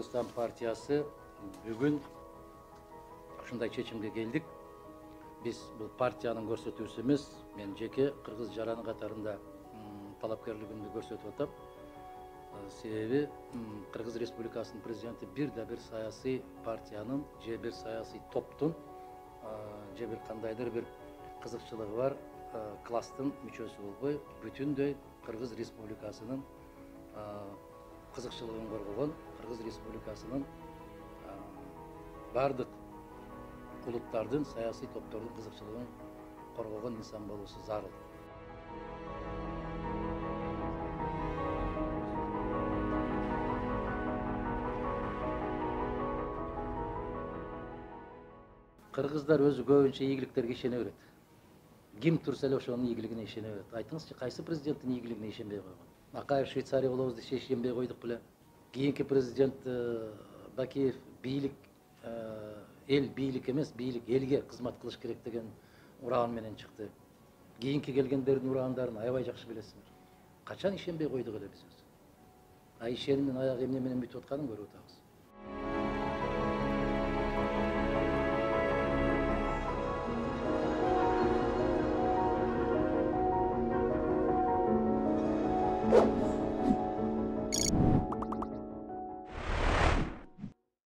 Kırgızistan партиясы бүгін ушундай чечимге келдик. Биз бул партиянын көрсөтүүсү эмес, мен жеке кыргыз жараны катарында талапкерлигимди көрсөтүп атам. Себеби Кыргыз Республикасынын президенти бир саясий партиянын же бир саясий топтун же бир кандайдыр бир кызыкчылыгы бар класстын мүчөсү болбой, бүтүндөй Кыргыз Республикасынын кызыкчылыгын коргогон, Кыргыз Республикасынын бардык улуттардын саясий топтордун кызыкчылыгын коргогон инсан болуусу зарыл. Кыргыздар өзү көбүнчө ийгиликтерге ишене берет. Ким турса эле ошонун ийгилигине ишене берет. Айтыңызчы, кайсы президенттин ийгилигине ишенбей койгон? Акаев Швейцария болобуз десе ишенбей койдук беле. Кийинки президент Бакиев бийлик эл бийлик эмес, бийлик элге кызмат кылыш керек деген уран менен чыкты. Кийинки келгендердин урандарын аябай жакшы билесиңер. Качан ишенбей койдук эле биз өзү. Ишенимдин аягы эмне менен бүтүп атканын көрүп атабыз.